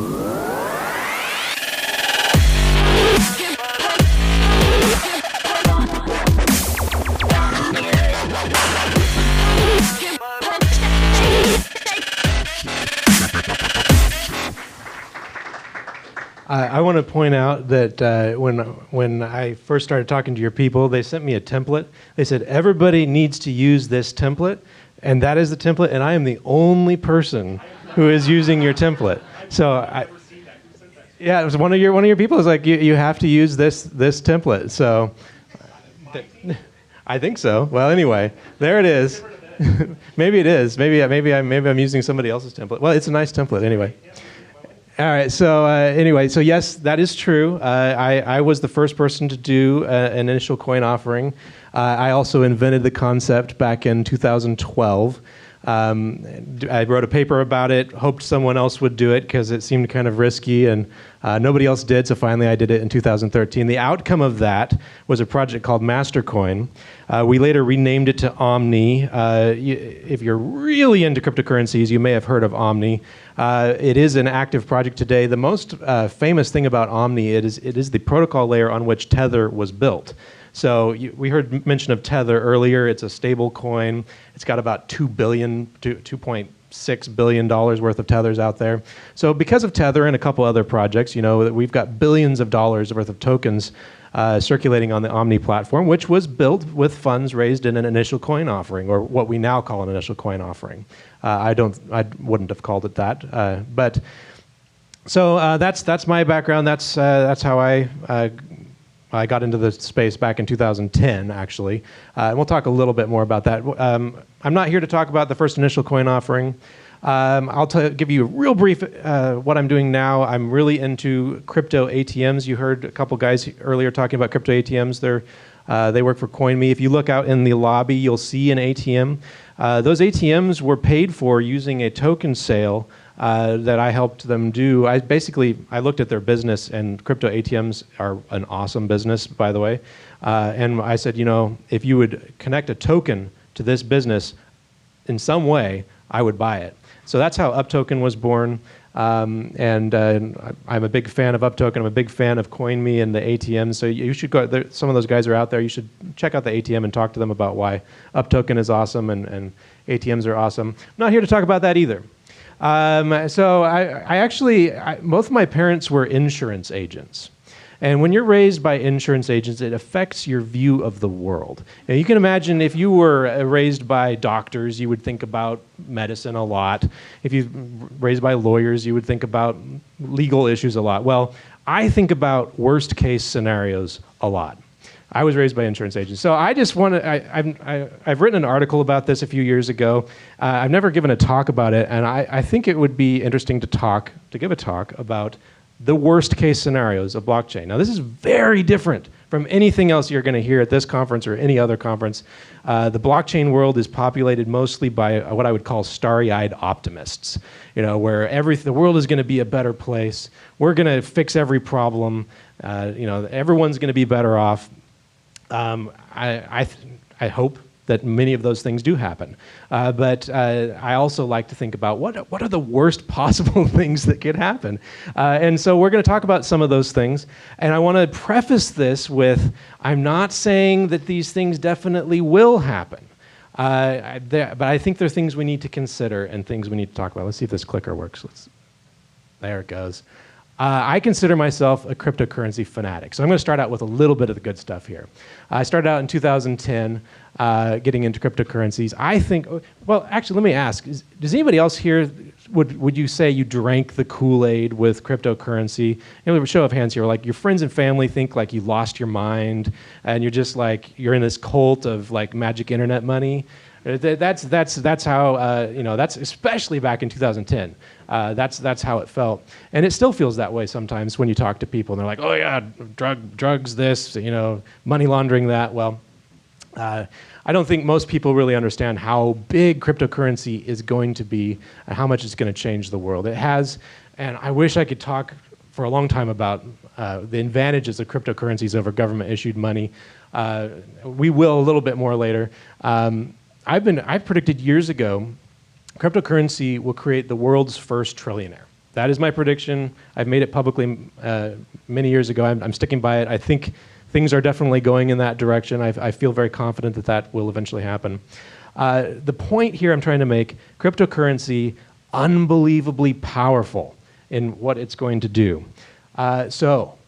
I want to point out that when I first started talking to your people, they sent me a template. They said, everybody needs to use this template, and that is the template, and I am the only person who is using your template. So yeah, it was one of your people was like, you have to use this template. So I think so. Well, anyway, there it is. Maybe it is. Maybe I'm using somebody else's template. Well, it's a nice template anyway. All right, so anyway, so yes, that is true. I was the first person to do an initial coin offering. I also invented the concept back in 2012. I wrote a paper about it, hoped someone else would do it because it seemed kind of risky, and nobody else did, so finally I did it in 2013. The outcome of that was a project called Mastercoin. We later renamed it to Omni. If you're really into cryptocurrencies, you may have heard of Omni. It is an active project today. The most famous thing about Omni, it is the protocol layer on which Tether was built. So we heard mention of Tether earlier. It's a stable coin. It's got about $2.6 billion worth of Tethers out there. So because of Tether and a couple other projects, we've got billions of dollars worth of tokens circulating on the Omni platform, which was built with funds raised in an initial coin offering, or what we now call an initial coin offering. I wouldn't have called it that, but so that's my background. That's how I got into the space back in 2010, actually. And we'll talk a little bit more about that. I'm not here to talk about the first initial coin offering. I'll give you a real brief what I'm doing now. I'm really into crypto ATMs. You heard a couple guys earlier talking about crypto ATMs. They work for CoinMe. If you look out in the lobby, you'll see an ATM. Those ATMs were paid for using a token sale that I helped them do. I looked at their business, and crypto ATMs are an awesome business, by the way. And I said, if you would connect a token to this business in some way, I would buy it. So that's how UpToken was born. And I'm a big fan of UpToken. I'm a big fan of CoinMe and the ATM. So you should go there. Some of those guys are out there. You should check out the ATM and talk to them about why UpToken is awesome and ATMs are awesome. I'm not here to talk about that either. So both of my parents were insurance agents. And when you're raised by insurance agents, it affects your view of the world. Now, you can imagine if you were raised by doctors, you would think about medicine a lot. If you're raised by lawyers, you would think about legal issues a lot. Well, I think about worst case scenarios a lot. I was raised by insurance agents. So I just want to, I've written an article about this a few years ago. I've never given a talk about it, and I think it would be interesting to give a talk about the worst case scenarios of blockchain. Now, this is very different from anything else you're going to hear at this conference or any other conference. The blockchain world is populated mostly by what I would call starry-eyed optimists, where the world is going to be a better place. We're going to fix every problem. Everyone's going to be better off. I hope that many of those things do happen. But I also like to think about what are the worst possible things that could happen. And so we're going to talk about some of those things. And I want to preface this with, I'm not saying that these things definitely will happen. But I think there are things we need to consider and things we need to talk about. Let's see if this clicker works. There it goes. I consider myself a cryptocurrency fanatic. So I'm going to start out with a little bit of the good stuff here. I started out in 2010 getting into cryptocurrencies. I think, well, actually, let me ask, does anybody else here, would you say you drank the Kool-Aid with cryptocurrency? Show of hands here, like your friends and family think like you lost your mind and you're just like, you're in this cult of like magic internet money. That's how, that's especially back in 2010. That's how it felt. And it still feels that way sometimes when you talk to people and they're like, oh yeah, drugs this, money laundering that. Well, I don't think most people really understand how big cryptocurrency is going to be and how much it's going to change the world. It has, and I wish I could talk for a long time about the advantages of cryptocurrencies over government-issued money. We will a little bit more later. I predicted years ago, cryptocurrency will create the world's first trillionaire. That is my prediction. I've made it publicly many years ago. I'm sticking by it. I think things are definitely going in that direction. I feel very confident that that will eventually happen. The point here I'm trying to make, cryptocurrency, unbelievably powerful in what it's going to do. So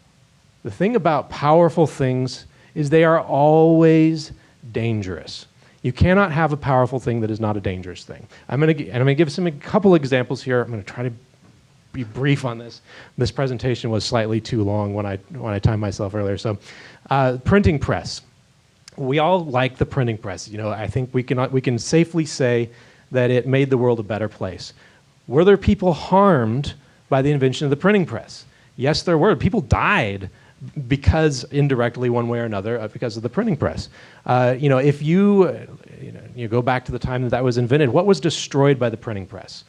the thing about powerful things is they are always dangerous. You cannot have a powerful thing that is not a dangerous thing. I'm going to give a couple examples here. I'm going to try to be brief on this. This presentation was slightly too long when I timed myself earlier. So, printing press. We all like the printing press. You know, I think we can safely say that it made the world a better place. Were there people harmed by the invention of the printing press? Yes, there were. People died because indirectly, one way or another, because of the printing press. If you go back to the time that was invented, what was destroyed by the printing press?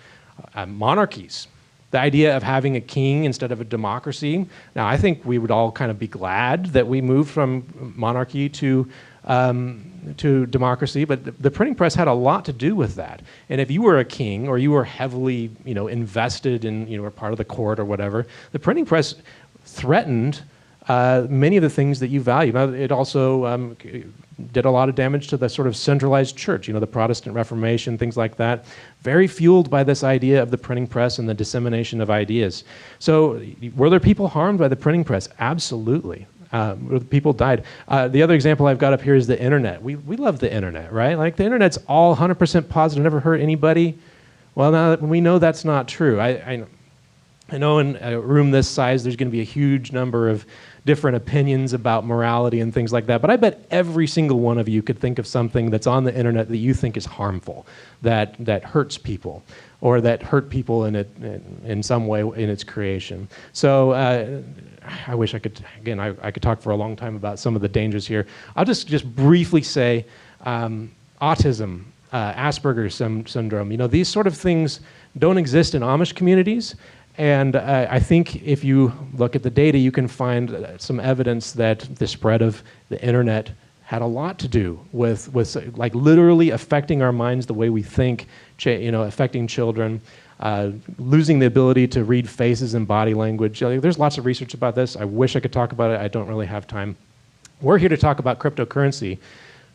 Monarchies. The idea of having a king instead of a democracy. Now, I think we would all kind of be glad that we moved from monarchy to democracy, but the printing press had a lot to do with that. And if you were a king or you were heavily, invested in, were part of the court or whatever, the printing press threatened many of the things that you value. Now, it also did a lot of damage to the sort of centralized church, the Protestant Reformation, things like that, very fueled by this idea of the printing press and the dissemination of ideas. So were there people harmed by the printing press? Absolutely. People died. The other example I've got up here is the internet. We love the internet, right? Like the internet's all 100% positive, never hurt anybody. Well, now we know that's not true. I know in a room this size, there's going to be a huge number of different opinions about morality and things like that. But I bet every single one of you could think of something that's on the internet that you think is harmful, that hurts people, or that hurt people in some way in its creation. So I wish I could, again, I could talk for a long time about some of the dangers here. I'll just briefly say autism, Asperger's syndrome, these sort of things don't exist in Amish communities. And I think if you look at the data, you can find some evidence that the spread of the internet had a lot to do with like literally affecting our minds the way we think, affecting children, losing the ability to read faces and body language. There's lots of research about this. I wish I could talk about it. I don't really have time. We're here to talk about cryptocurrency.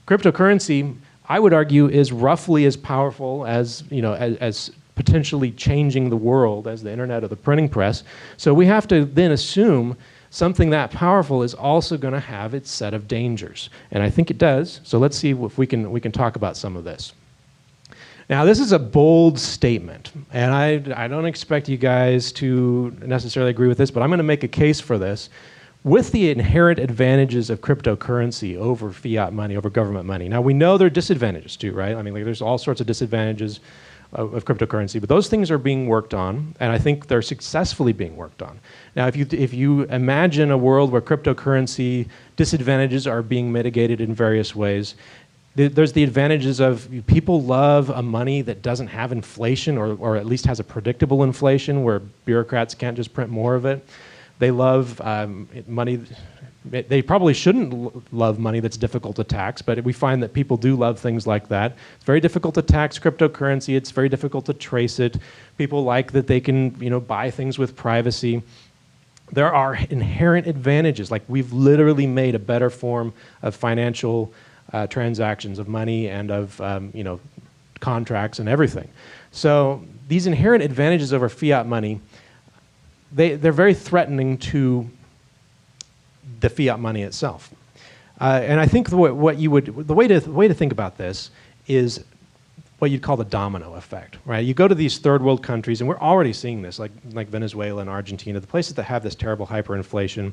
Cryptocurrency, I would argue, is roughly as powerful as, as potentially changing the world as the internet or the printing press. So we have to then assume something that powerful is also going to have its set of dangers. And I think it does. So let's see if we can talk about some of this. Now, this is a bold statement, and I don't expect you guys to necessarily agree with this, but I'm going to make a case for this. With the inherent advantages of cryptocurrency over fiat money, over government money. Now, we know there are disadvantages too, right? I mean, there's all sorts of disadvantages of cryptocurrency, but those things are being worked on, and I think they're successfully being worked on. Now, if you imagine a world where cryptocurrency disadvantages are being mitigated in various ways, there's the advantages of people love a money that doesn't have inflation, or at least has a predictable inflation where bureaucrats can't just print more of it. They love money. They probably shouldn't love money that's difficult to tax, but we find that people do love things like that. It's very difficult to tax cryptocurrency. It's very difficult to trace it. People like that they can, buy things with privacy. There are inherent advantages. Like we've literally made a better form of financial transactions, of money and of, contracts and everything. So these inherent advantages over fiat money, they're very threatening to the fiat money itself. And I think the way to think about this is what you'd call the domino effect, right? You go to these third world countries, and we're already seeing this, like Venezuela and Argentina, the places that have this terrible hyperinflation,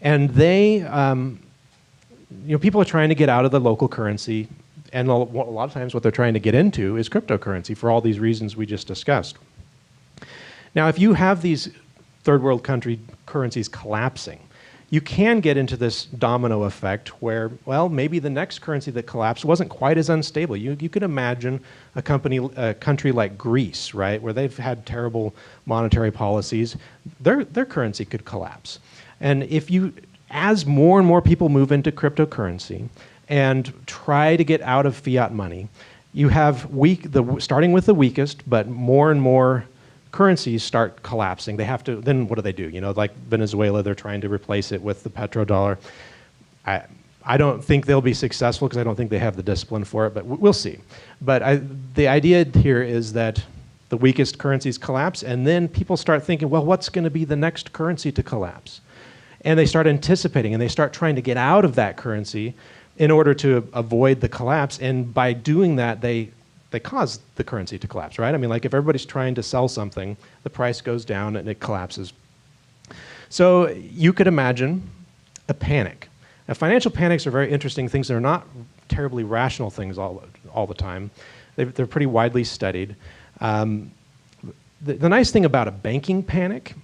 and they, people are trying to get out of the local currency, and a lot of times what they're trying to get into is cryptocurrency for all these reasons we just discussed. Now, if you have these third world country currencies collapsing, you can get into this domino effect where, well, maybe the next currency that collapsed wasn't quite as unstable. You could imagine a country like Greece, right, where they've had terrible monetary policies. Their currency could collapse. And as more and more people move into cryptocurrency and try to get out of fiat money, you have starting with the weakest, but more and more currencies start collapsing, they have to, then what do they do? You know, like Venezuela, they're trying to replace it with the petrodollar. I don't think they'll be successful because I don't think they have the discipline for it, but we'll see. But the idea here is that the weakest currencies collapse, and then people start thinking, well, what's going to be the next currency to collapse? And they start anticipating, and they start trying to get out of that currency in order to avoid the collapse. And by doing that, they cause the currency to collapse, right? I mean, like if everybody's trying to sell something, the price goes down and it collapses. So you could imagine a panic. Now, financial panics are very interesting things. They're not terribly rational things all the time. They're pretty widely studied. The nice thing about a banking panic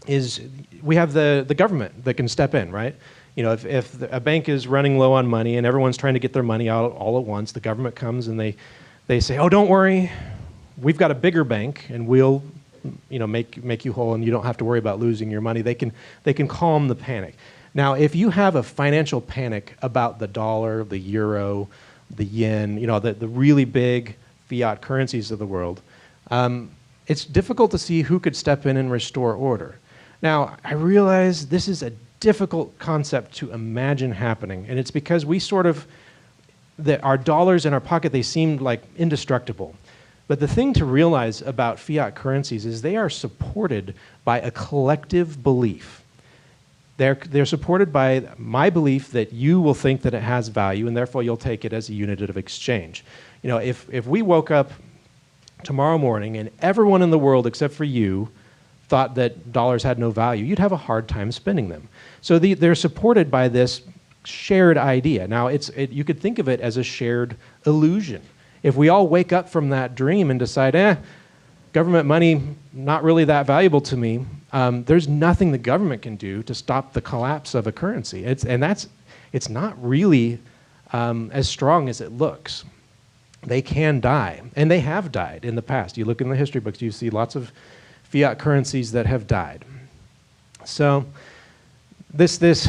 is we have the government that can step in, right? You know, if a bank is running low on money and everyone's trying to get their money out all at once, the government comes and they say, oh, don't worry, we've got a bigger bank and we'll, you know, make you whole and you don't have to worry about losing your money. They can calm the panic. Now, if you have a financial panic about the dollar, the euro, the yen, you know, the really big fiat currencies of the world, it's difficult to see who could step in and restore order. Now, I realize this is a difficult concept to imagine happening, and it's because we sort of, that our dollars in our pocket, they seem like indestructible. But the thing to realize about fiat currencies is they are supported by a collective belief. They're supported by my belief that you will think that it has value, and therefore you'll take it as a unit of exchange. You know, if we woke up tomorrow morning and everyone in the world except for you thought that dollars had no value, you'd have a hard time spending them. So they're supported by this shared idea. Now, you could think of it as a shared illusion. If we all wake up from that dream and decide, government money, not really that valuable to me, there's nothing the government can do to stop the collapse of a currency. It's not really as strong as it looks. They can die, and they have died in the past. You look in the history books, you see lots of fiat currencies that have died. So this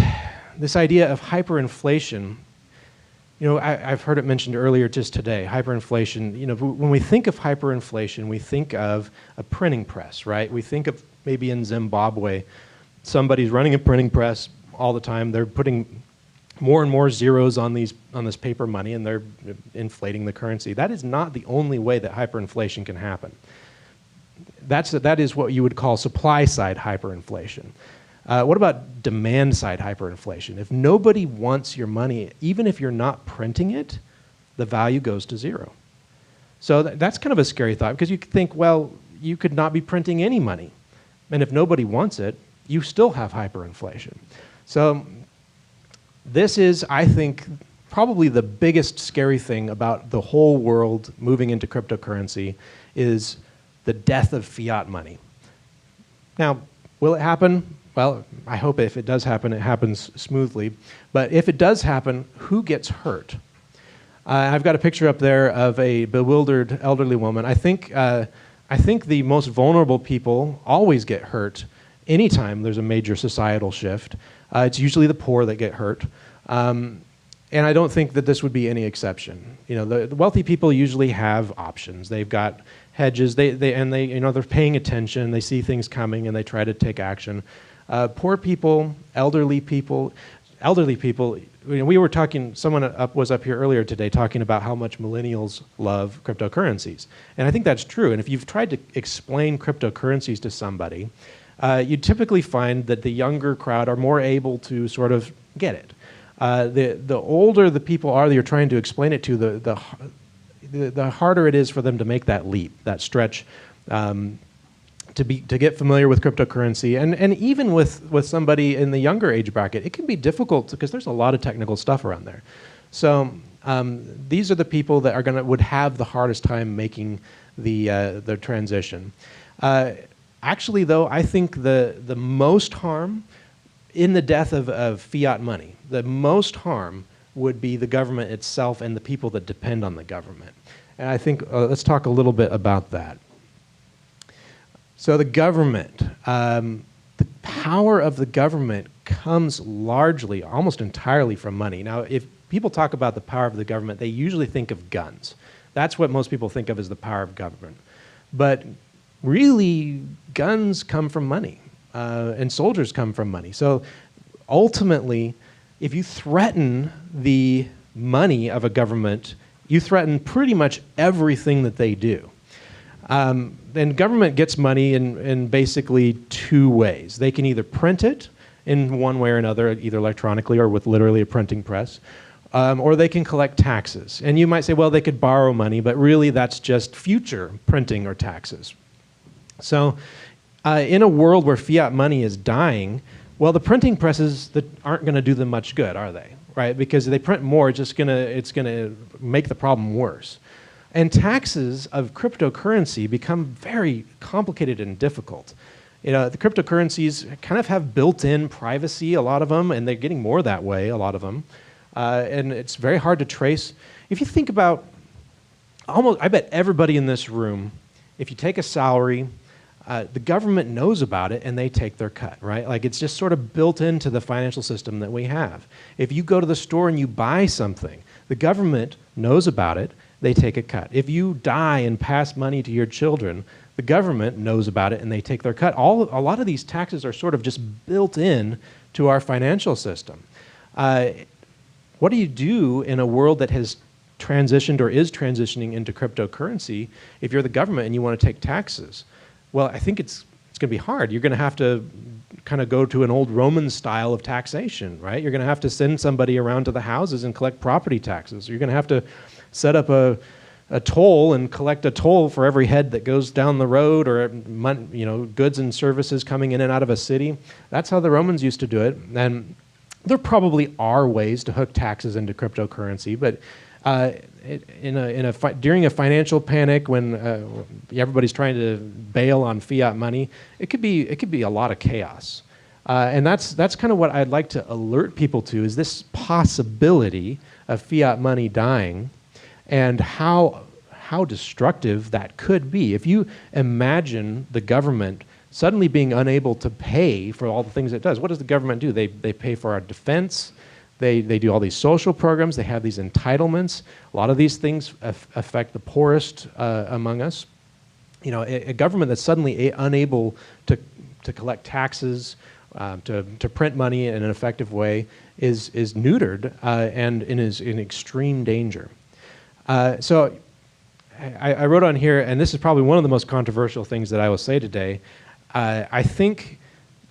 idea of hyperinflation, you know, I've heard it mentioned earlier just today, hyperinflation. You know, when we think of hyperinflation, we think of a printing press, right? We think of maybe in Zimbabwe, somebody's running a printing press all the time. They're putting more and more zeros on this paper money, and they're inflating the currency. That is not the only way that hyperinflation can happen. That is what you would call supply-side hyperinflation. What about demand-side hyperinflation? If nobody wants your money, even if you're not printing it, the value goes to zero. So that's kind of a scary thought, because you could think, well, you could not be printing any money. And if nobody wants it, you still have hyperinflation. So this is, I think, probably the biggest scary thing about the whole world moving into cryptocurrency is the death of fiat money. Now, will it happen? Well, I hope if it does happen, it happens smoothly. But if it does happen, who gets hurt? I've got a picture up there of a bewildered elderly woman. I think the most vulnerable people always get hurt anytime there's a major societal shift. It's usually the poor that get hurt. And I don't think that this would be any exception. You know, the wealthy people usually have options. They've got hedges. They're paying attention. They see things coming and they try to take action. Poor people, elderly people. You know, we were talking. Someone was up here earlier today talking about how much millennials love cryptocurrencies, and I think that's true. And if you've tried to explain cryptocurrencies to somebody, you typically find that the younger crowd are more able to sort of get it. The older the people are that you're trying to explain it to, the harder it is for them to make that leap, that stretch, to get familiar with cryptocurrency. And even with somebody in the younger age bracket, it can be difficult because there's a lot of technical stuff around there. So these are the people that would have the hardest time making the transition. Actually, though, I think the most harm in the death of fiat money, the most harm would be the government itself and the people that depend on the government. And I think, let's talk a little bit about that. So the government, the power of the government comes largely, almost entirely from money. Now, if people talk about the power of the government, they usually think of guns. That's what most people think of as the power of government. But really guns come from money, and soldiers come from money. So ultimately, if you threaten the money of a government, you threaten pretty much everything that they do. And government gets money in basically two ways. They can either print it in one way or another, either electronically or with literally a printing press, or they can collect taxes. And you might say, well, they could borrow money, but really that's just future printing or taxes. So in a world where fiat money is dying, well, the printing presses that aren't going to do them much good, are they? Right? Because if they print more, it's going to make the problem worse. And taxes of cryptocurrency become very complicated and difficult. You know, the cryptocurrencies kind of have built-in privacy, a lot of them, and they're getting more that way, a lot of them. And it's very hard to trace. If you think about I bet everybody in this room, if you take a salary, the government knows about it and they take their cut, right? Like it's just sort of built into the financial system that we have. If you go to the store and you buy something, the government knows about it, they take a cut. If you die and pass money to your children, the government knows about it and they take their cut. A lot of these taxes are sort of just built in to our financial system. What do you do in a world that has transitioned or is transitioning into cryptocurrency if you're the government and you want to take taxes? Well, I think it's going to be hard. You're going to have to kind of go to an old Roman style of taxation, right? You're going to have to send somebody around to the houses and collect property taxes. You're going to have to set up a toll and collect a toll for every head that goes down the road, or goods and services coming in and out of a city. That's how the Romans used to do it. And there probably are ways to hook taxes into cryptocurrency, but during a financial panic when everybody's trying to bail on fiat money, it could be a lot of chaos. And that's kind of what I'd like to alert people to, is this possibility of fiat money dying and how destructive that could be. If you imagine the government suddenly being unable to pay for all the things it does, what does the government do? They pay for our defense. They do all these social programs. They have these entitlements. A lot of these things affect the poorest among us. You know, a government that's suddenly unable to collect taxes, to print money in an effective way is neutered and is in extreme danger. So I wrote on here, and this is probably one of the most controversial things that I will say today. I think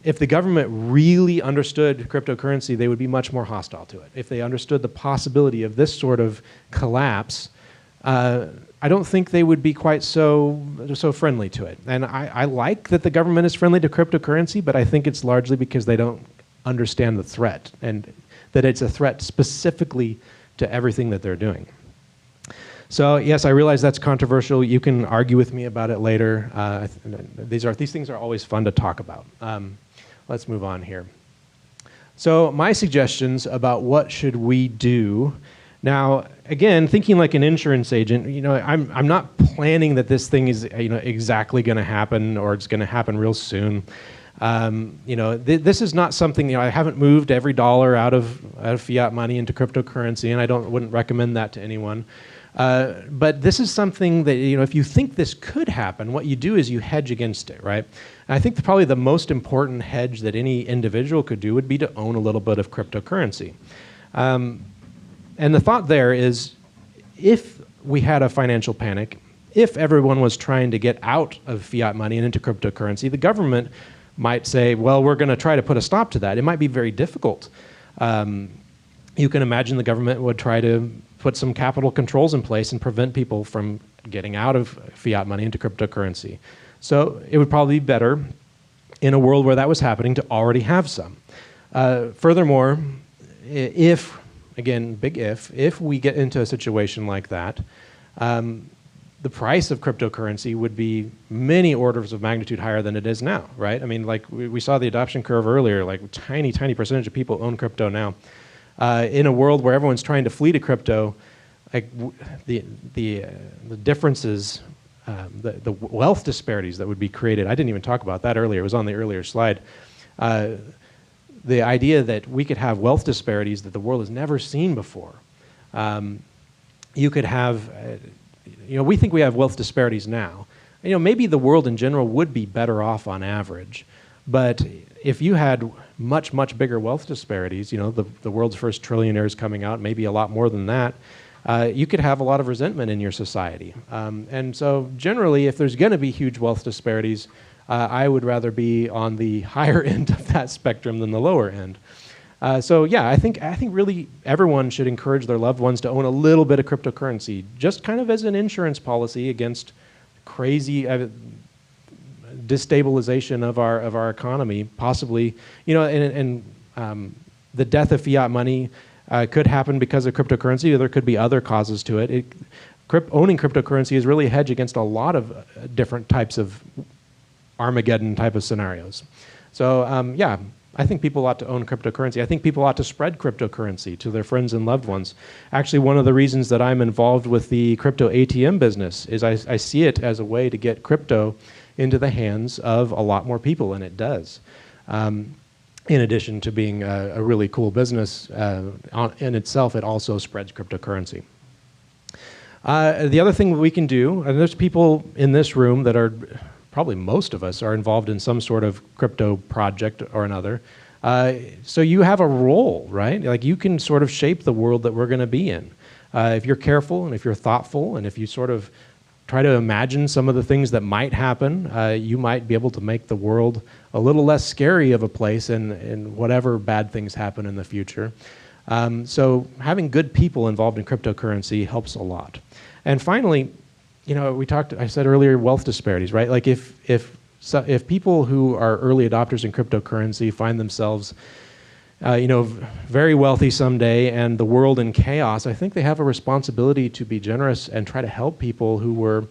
if the government really understood cryptocurrency, they would be much more hostile to it. If they understood the possibility of this sort of collapse, I don't think they would be quite so friendly to it. And I like that the government is friendly to cryptocurrency, but I think it's largely because they don't understand the threat, and that it's a threat specifically to everything that they're doing. So yes, I realize that's controversial. You can argue with me about it later. These things are always fun to talk about. Let's move on here. So my suggestions about what should we do. Now, again, thinking like an insurance agent, you know, I'm not planning that this thing is exactly going to happen, or it's going to happen real soon. This is not something, I haven't moved every dollar out of fiat money into cryptocurrency, and I wouldn't recommend that to anyone. But this is something that, if you think this could happen, what you do is you hedge against it, right? And I think probably the most important hedge that any individual could do would be to own a little bit of cryptocurrency. And the thought there is, if we had a financial panic, if everyone was trying to get out of fiat money and into cryptocurrency, the government might say, well, we're going to try to put a stop to that. It might be very difficult. You can imagine the government would try to put some capital controls in place and prevent people from getting out of fiat money into cryptocurrency. So it would probably be better in a world where that was happening to already have some. Furthermore, again, big if we get into a situation like that, the price of cryptocurrency would be many orders of magnitude higher than it is now, right? I mean, like we saw the adoption curve earlier, like tiny percentage of people own crypto now. In a world where everyone's trying to flee to crypto, like the differences, the wealth disparities that would be created. I didn't even talk about that earlier. It was on the earlier slide. The idea that we could have wealth disparities that the world has never seen before. You could have, we think we have wealth disparities now, maybe the world in general would be better off on average. But if you had much, much bigger wealth disparities, the world's first trillionaires coming out, maybe a lot more than that, you could have a lot of resentment in your society. And so generally, if there's going to be huge wealth disparities, I would rather be on the higher end of that spectrum than the lower end. So yeah, I think really everyone should encourage their loved ones to own a little bit of cryptocurrency, just kind of as an insurance policy against crazy destabilization of our economy, possibly. And the death of fiat money could happen because of cryptocurrency, or there could be other causes to it. Owning cryptocurrency is really a hedge against a lot of different types of Armageddon type of scenarios. So yeah, I think people ought to own cryptocurrency. I think people ought to spread cryptocurrency to their friends and loved ones. Actually, one of the reasons that I'm involved with the crypto ATM business is I see it as a way to get crypto into the hands of a lot more people, and it does. In addition to being a really cool business in itself, it also spreads cryptocurrency. The other thing we can do, and there's people in this room that are, probably most of us are involved in some sort of crypto project or another. So you have a role, right? Like you can sort of shape the world that we're going to be in. If you're careful and if you're thoughtful and if you sort of try to imagine some of the things that might happen, you might be able to make the world a little less scary of a place in whatever bad things happen in the future. So having good people involved in cryptocurrency helps a lot. And finally, I said earlier, wealth disparities, right? Like if people who are early adopters in cryptocurrency find themselves very wealthy someday and the world in chaos, I think they have a responsibility to be generous and try to help people who were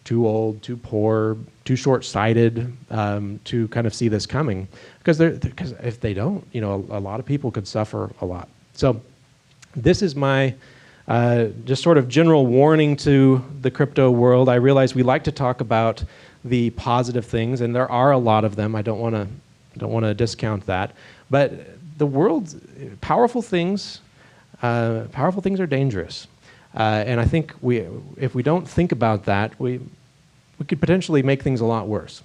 too old, too poor, too short-sighted to kind of see this coming. Because if they don't, a lot of people could suffer a lot. So this is my just sort of general warning to the crypto world. I realize we like to talk about the positive things, and there are a lot of them. I don't want to discount that, but the world's powerful things are dangerous, and I think if we don't think about that, we could potentially make things a lot worse.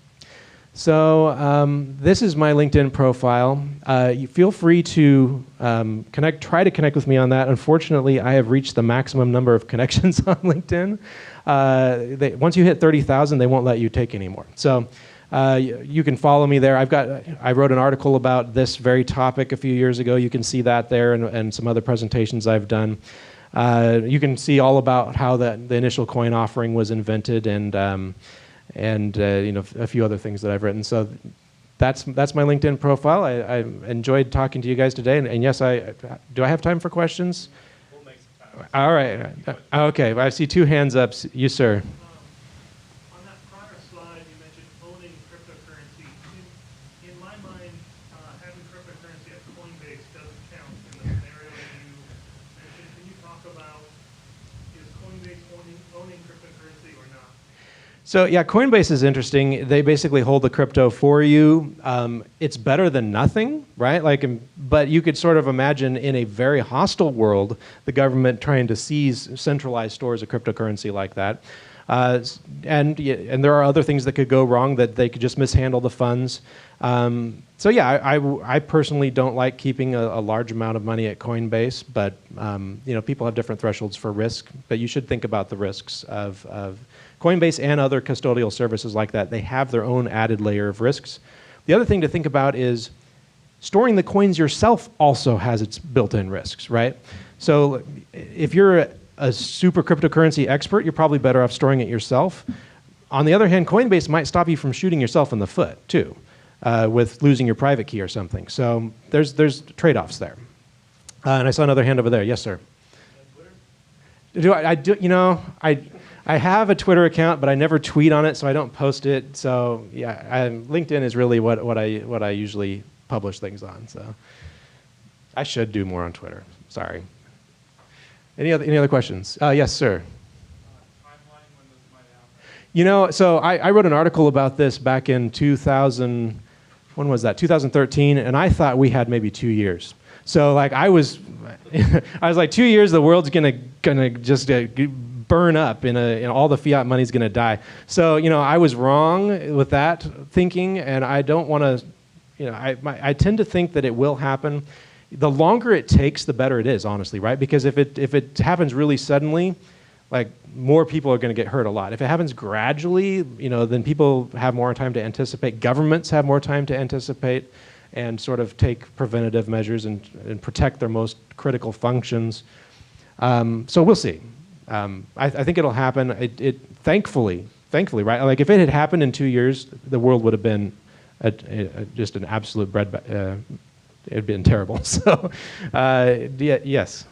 So this is my LinkedIn profile. You feel free to try to connect with me on that. Unfortunately, I have reached the maximum number of connections on LinkedIn. Once you hit 30,000, they won't let you take any more. So you can follow me there. I wrote an article about this very topic a few years ago. You can see that there and some other presentations I've done. You can see all about how the initial coin offering was invented and a few other things that I've written. So that's my LinkedIn profile. I enjoyed talking to you guys today. And yes, do I have time for questions? We'll make some time. All right. Okay. I see two hands up. You, sir. On that prior slide, you mentioned owning cryptocurrency. In my mind, having cryptocurrency at Coinbase doesn't count in the scenario that you mentioned. Can you talk about, is Coinbase owning cryptocurrency or not? So yeah, Coinbase is interesting. They basically hold the crypto for you. It's better than nothing, right? But you could sort of imagine in a very hostile world, the government trying to seize centralized stores of cryptocurrency like that. And there are other things that could go wrong, that they could just mishandle the funds. So yeah, I personally don't like keeping a large amount of money at Coinbase, but people have different thresholds for risk. But you should think about the risks of Coinbase and other custodial services like that. They have their own added layer of risks. The other thing to think about is storing the coins yourself also has its built-in risks, right? So if you're a super cryptocurrency expert, you're probably better off storing it yourself. On the other hand, Coinbase might stop you from shooting yourself in the foot too, with losing your private key or something. So there's trade-offs there. And I saw another hand over there. Yes, sir. I have a Twitter account, but I never tweet on it, so I don't post it. So yeah, LinkedIn is really what I usually publish things on. So I should do more on Twitter. Sorry. Any other questions? Yes, sir. Timeline when this might happen? So I wrote an article about this back in 2000. When was that? 2013, and I thought we had maybe 2 years. So I was like 2 years, the world's gonna just burn up all the fiat money is going to die. So, I was wrong with that thinking, and I don't want to, I tend to think that it will happen. The longer it takes, the better it is, honestly, right? Because if it happens really suddenly, like, more people are going to get hurt a lot. If it happens gradually, then people have more time to anticipate. Governments have more time to anticipate and sort of take preventative measures and protect their most critical functions. So we'll see. I think it'll happen. It thankfully, right? Like, if it had happened in 2 years, the world would have been just an absolute it'd been terrible. So, yes.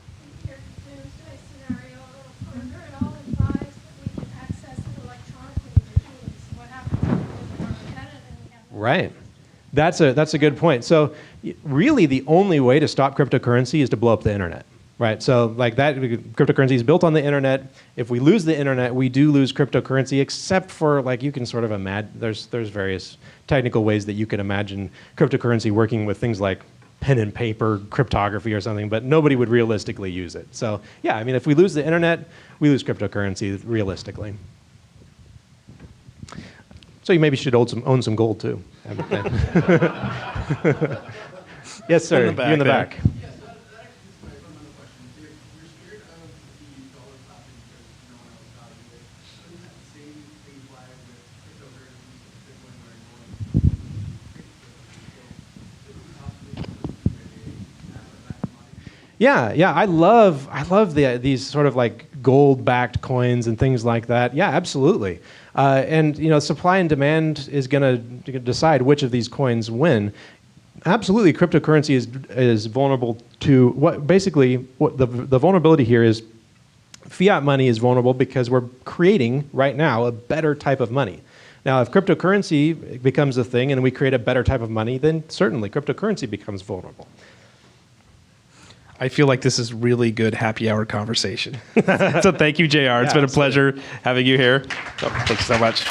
Right. That's a good point. So really the only way to stop cryptocurrency is to blow up the internet, right? So like that, cryptocurrency is built on the internet. If we lose the internet, we do lose cryptocurrency, except for, like, you can sort of imagine, there's various technical ways that you can imagine cryptocurrency working with things like pen and paper cryptography or something, but nobody would realistically use it. So yeah, I mean, if we lose the internet, we lose cryptocurrency realistically. So you maybe should own some gold too. Yes, sir. In the back, you in the there. back. Yes, that actually is my fundamental question. If you're scared of the dollar collapsing because no one else values it, shouldn't that same thing apply with cryptocurrencies, Bitcoin, where no one thinks so could we possibly create a asset-backed commodity? Yeah. I love these sort of like gold-backed coins and things like that. Yeah, absolutely. And supply and demand is going to decide which of these coins win. Absolutely, cryptocurrency is vulnerable to what the vulnerability here is. Fiat money is vulnerable because we're creating right now a better type of money. Now, if cryptocurrency becomes a thing and we create a better type of money, then certainly cryptocurrency becomes vulnerable. I feel like this is really good happy hour conversation. So thank you, JR. It's been a pleasure having you here. Oh, thanks so much.